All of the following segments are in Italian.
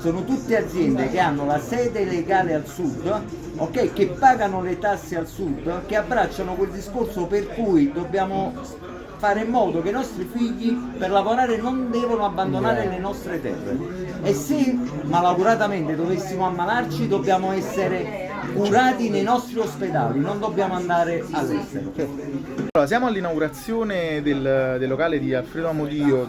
sono tutte aziende che hanno la sede legale al sud, ok, che pagano le tasse al sud, che abbracciano quel discorso per cui dobbiamo fare in modo che i nostri figli per lavorare non devono abbandonare le nostre terre. E se malauguratamente dovessimo ammalarci, dobbiamo essere curati nei nostri ospedali, non dobbiamo andare all'estero. Allora, siamo all'inaugurazione del locale di Alfredo Amodio,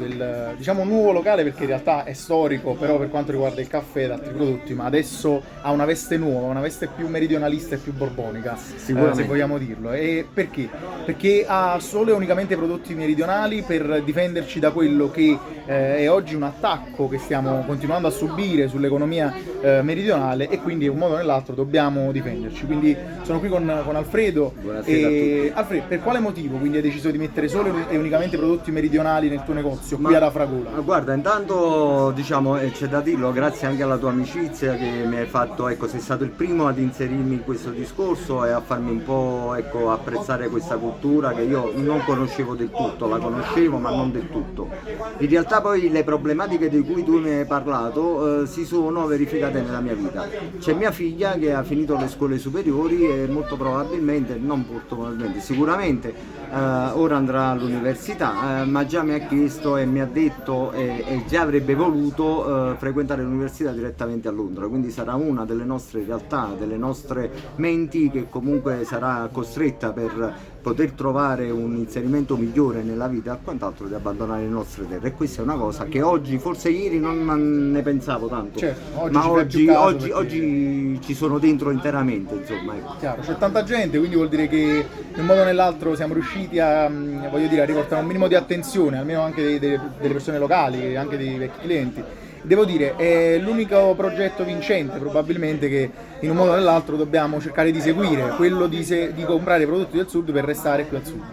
diciamo nuovo locale perché in realtà è storico, però per quanto riguarda il caffè ed altri prodotti, ma adesso ha una veste nuova, una veste più meridionalista e più borbonica, se vogliamo dirlo. E perché? Perché ha solo e unicamente prodotti meridionali per difenderci da quello che è oggi un attacco che stiamo continuando a subire sull'economia meridionale, e quindi in un modo o nell'altro dobbiamo difenderci. Quindi sono qui con Alfredo. E Alfredo, per quale motivo quindi hai deciso di mettere solo e unicamente prodotti meridionali nel tuo negozio qui ad Afragola? Guarda, intanto diciamo c'è da dirlo, grazie anche alla tua amicizia che mi hai fatto, ecco, sei stato il primo ad inserirmi in questo discorso e a farmi un po', ecco, apprezzare questa cultura che io non conoscevo del tutto, la conoscevo ma non del tutto. In realtà poi le problematiche di cui tu mi hai parlato si sono verificate nella mia vita. C'è mia figlia che ha finito le scuole superiori e molto probabilmente, non molto probabilmente, sicuramente ora andrà all'università, ma già mi ha chiesto e mi ha detto e già avrebbe voluto frequentare l'università direttamente a Londra, quindi sarà una delle nostre realtà, delle nostre menti che comunque sarà costretta per poter trovare un inserimento migliore nella vita e quant'altro di abbandonare le nostre terre. E questa è una cosa che oggi, forse ieri non ne pensavo tanto, certo, ma oggi ci sono dentro interamente, insomma, ecco. Chiaro, c'è tanta gente, quindi vuol dire che in un modo o nell'altro siamo riusciti a, voglio dire, a riportare un minimo di attenzione, almeno anche delle persone locali, anche dei vecchi clienti. Devo dire, è l'unico progetto vincente probabilmente che in un modo o nell'altro dobbiamo cercare di seguire, quello di comprare prodotti del sud per restare qui al sud.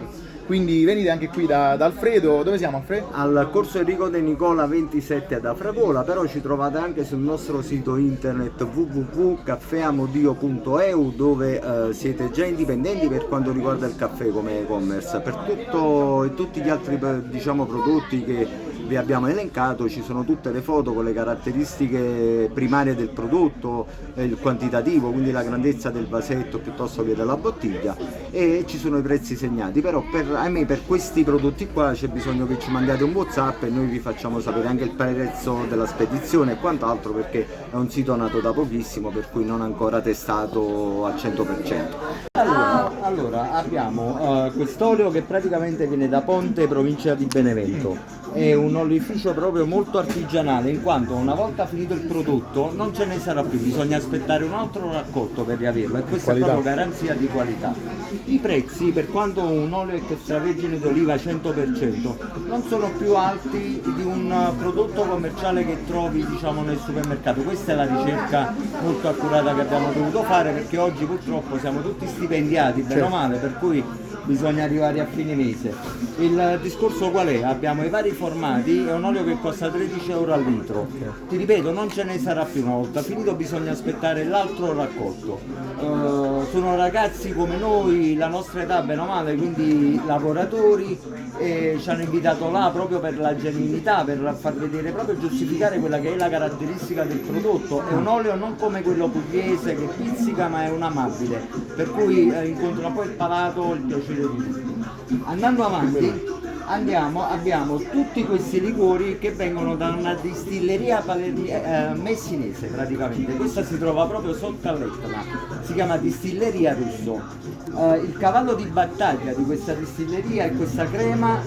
Quindi venite anche qui da Alfredo. Dove siamo, Alfredo? Al corso Enrico De Nicola 27 ad Afragola, però ci trovate anche sul nostro sito internet www.caffeamodio.eu, dove siete già indipendenti per quanto riguarda il caffè come e-commerce. Per tutti gli altri, diciamo, prodotti che vi abbiamo elencato ci sono tutte le foto con le caratteristiche primarie del prodotto, il quantitativo, quindi la grandezza del vasetto piuttosto che della bottiglia, e ci sono i prezzi segnati. Però per questi prodotti qua c'è bisogno che ci mandiate un WhatsApp e noi vi facciamo sapere anche il prezzo della spedizione e quant'altro, perché è un sito nato da pochissimo, per cui non ancora testato al 100%. Allora abbiamo quest'olio che praticamente viene da Ponte, provincia di Benevento. È un olificio proprio molto artigianale, in quanto una volta finito il prodotto non ce ne sarà più, bisogna aspettare un altro raccolto per riaverlo, e questa è proprio garanzia di qualità. I prezzi, per quanto un olio extravergine d'oliva 100%, non sono più alti di un prodotto commerciale che trovi, diciamo, nel supermercato. Questa è la ricerca molto accurata che abbiamo dovuto fare, perché oggi purtroppo siamo tutti stipendiati, bene o male, per cui bisogna arrivare a fine mese. Il discorso qual è? Abbiamo i vari formati, è un olio che costa 13 euro al litro. Ti ripeto, non ce ne sarà più, una volta finito bisogna aspettare l'altro raccolto. Sono ragazzi come noi, la nostra età bene o male, quindi lavoratori, ci hanno invitato là proprio per la genuinità, per far vedere, proprio giustificare quella che è la caratteristica del prodotto. È un olio non come quello pugliese che pizzica, ma è un amabile, per cui incontra un po' il palato, il piacere di tutti. Andando avanti abbiamo tutti questi liquori che vengono da una distilleria messinese praticamente. Questa si trova proprio sotto all'Etna, si chiama Distilleria Russo. Il cavallo di battaglia di questa distilleria è questa crema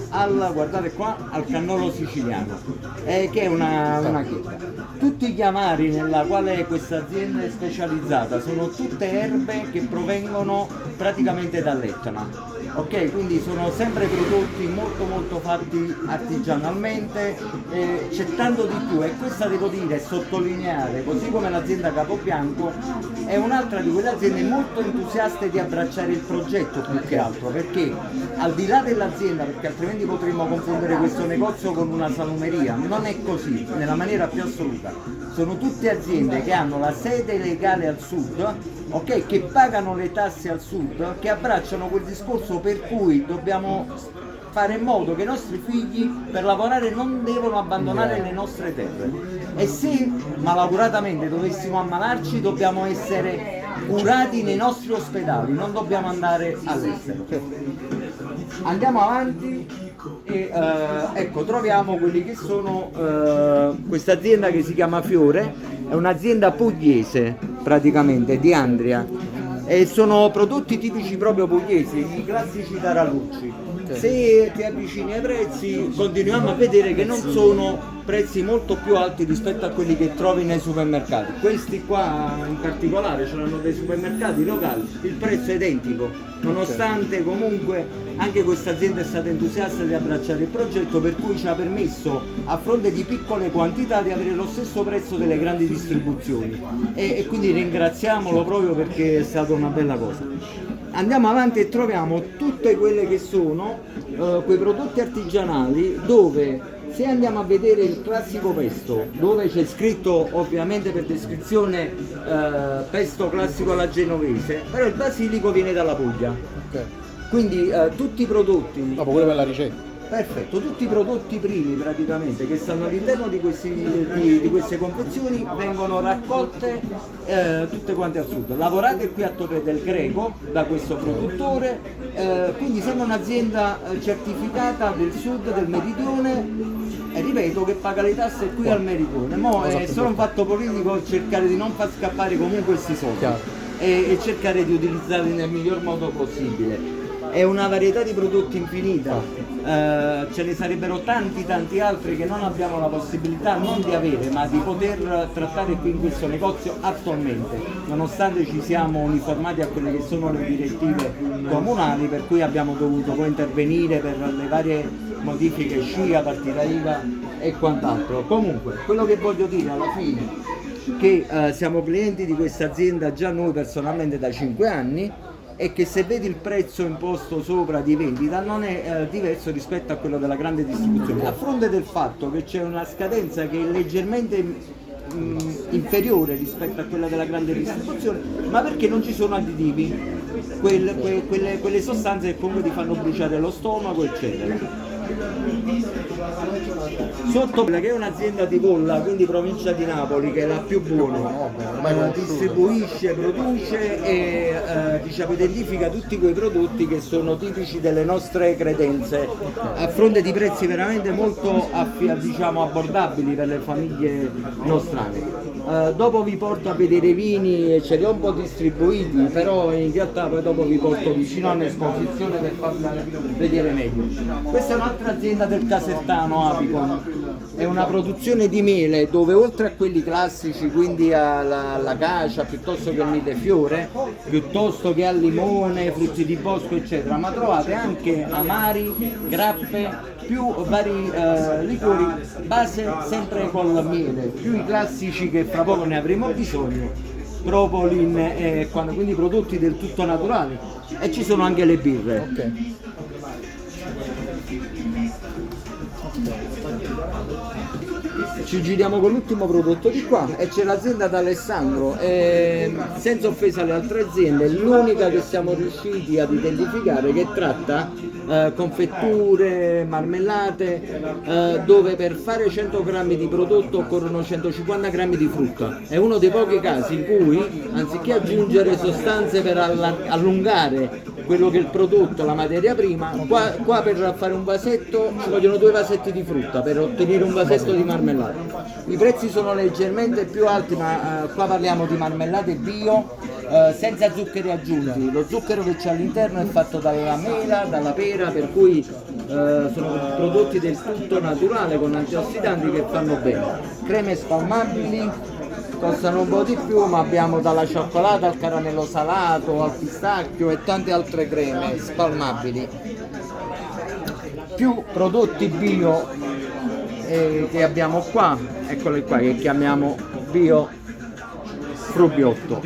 guardate qua, al cannolo siciliano, che è una chetta. Tutti gli amari nella quale questa azienda è specializzata sono tutte erbe che provengono praticamente dall'Etna. Ok, quindi sono sempre prodotti molto fatti artigianalmente, c'è tanto di più, e questa devo dire, sottolineare, così come l'azienda Capobianco è un'altra di quelle aziende molto entusiaste di abbracciare il progetto più che altro, perché al di là dell'azienda, perché altrimenti potremmo confondere questo negozio con una salumeria, non è così nella maniera più assoluta. Sono tutte aziende che hanno la sede legale al sud, ok, che pagano le tasse al sud, che abbracciano quel discorso per cui dobbiamo fare in modo che i nostri figli per lavorare non devono abbandonare le nostre terre. e se malauguratamente dovessimo ammalarci dobbiamo essere curati nei nostri ospedali, non dobbiamo andare all'estero. Andiamo avanti e ecco, troviamo quelli che sono questa azienda che si chiama Fiore, è un'azienda pugliese praticamente di Andria, e sono prodotti tipici proprio pugliesi, i classici taralucci. Se ti avvicini ai prezzi continuiamo a vedere che non sono prezzi molto più alti rispetto a quelli che trovi nei supermercati. Questi qua in particolare ce l'hanno dei supermercati locali, il prezzo è identico, nonostante comunque anche questa azienda è stata entusiasta di abbracciare il progetto, per cui ci ha permesso a fronte di piccole quantità di avere lo stesso prezzo delle grandi distribuzioni e quindi ringraziamolo proprio perché è stata una bella cosa. Andiamo avanti e troviamo tutte quelle che sono quei prodotti artigianali dove, se andiamo a vedere il classico pesto, dove c'è scritto ovviamente per descrizione pesto classico alla genovese, però il basilico viene dalla Puglia. Quindi tutti i prodotti... Dopo quello per la ricetta. Perfetto, tutti i prodotti primi praticamente che stanno all'interno di queste confezioni vengono raccolte tutte quante al sud, lavorate qui a Torre del Greco da questo produttore, quindi siamo un'azienda certificata del sud, del meridione, e ripeto che paga le tasse qui al meridione. È solo un fatto politico cercare di non far scappare comunque questi soldi e cercare di utilizzarli nel miglior modo possibile. È una varietà di prodotti infinita, ce ne sarebbero tanti altri che non abbiamo la possibilità non di avere, ma di poter trattare qui in questo negozio attualmente, nonostante ci siamo uniformati a quelle che sono le direttive comunali, per cui abbiamo dovuto poi intervenire per le varie modifiche SCIA, partita IVA e quant'altro. Comunque, quello che voglio dire alla fine è che siamo clienti di questa azienda già noi personalmente da 5 anni, e che se vedi il prezzo imposto sopra di vendita non è diverso rispetto a quello della grande distribuzione, a fronte del fatto che c'è una scadenza che è leggermente inferiore rispetto a quella della grande distribuzione, ma perché non ci sono additivi, quelle sostanze che comunque ti fanno bruciare lo stomaco eccetera. Sotto quella che è un'azienda di Polla, quindi provincia di Napoli, che è la più buona, distribuisce, produce e diciamo, identifica tutti quei prodotti che sono tipici delle nostre credenze, a fronte di prezzi veramente molto diciamo, abbordabili per le famiglie nostrane. Dopo vi porto a vedere i vini, ce li ho un po' distribuiti, però in realtà poi dopo vi porto vicino all'esposizione per farvi vedere meglio. Questa è un'altra azienda del Casertano, Apicon. È una produzione di miele dove oltre a quelli classici, quindi alla cacia, piuttosto che al millefiore, piuttosto che al limone, frutti di bosco eccetera, ma trovate anche amari, grappe, più vari liquori base sempre col miele, più i classici che fra poco ne avremo bisogno, Propolin, quindi prodotti del tutto naturali, e ci sono anche le birre. Ci giriamo con l'ultimo prodotto di qua e c'è l'azienda d'Alessandro, senza offesa alle altre aziende, è l'unica che siamo riusciti ad identificare che tratta confetture, marmellate, dove per fare 100 grammi di prodotto occorrono 150 grammi di frutta. È uno dei pochi casi in cui, anziché aggiungere sostanze per allungare quello che è il prodotto, la materia prima, qua per fare un vasetto ci vogliono 2 vasetti di frutta per ottenere un vasetto di marmellata. I prezzi sono leggermente più alti, ma qua parliamo di marmellate bio, senza zuccheri aggiunti. Lo zucchero che c'è all'interno è fatto dalla mela, dalla pera, per cui sono prodotti del tutto naturale con antiossidanti che fanno bene. Creme spalmabili, costano un po' di più, ma abbiamo dalla cioccolata al caramello salato, al pistacchio e tante altre creme spalmabili. Più prodotti bio che abbiamo qua, eccoli qua, che chiamiamo bio Frubiotto.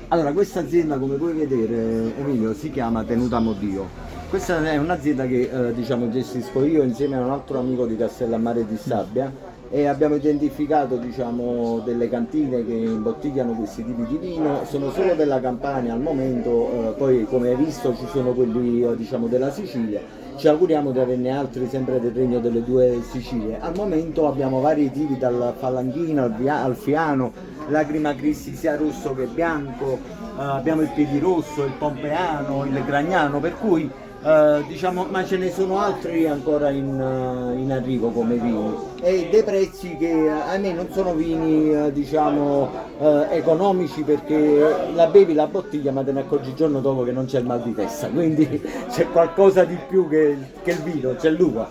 Allora, questa azienda, come puoi vedere Emilio, si chiama Tenuta Modio. Questa è un'azienda che diciamo gestisco io insieme a un altro amico di Castellammare di Stabia, e abbiamo identificato diciamo delle cantine che imbottigliano questi tipi di vino. Sono solo della Campania al momento, poi come hai visto ci sono quelli diciamo della Sicilia. ci auguriamo di averne altri sempre del Regno delle Due Sicilie. Al momento abbiamo vari tipi, dal Falanghino al Fiano, Lagrima Cristi sia rosso che bianco, abbiamo il Piedirosso, il Pompeano, il Gragnano, per cui diciamo, ma ce ne sono altri ancora in arrivo come vini, e dei prezzi che ahimè non sono vini diciamo economici, perché la bevi la bottiglia ma te ne accorgi il giorno dopo che non c'è il mal di testa, quindi c'è qualcosa di più che il vino, c'è l'uva.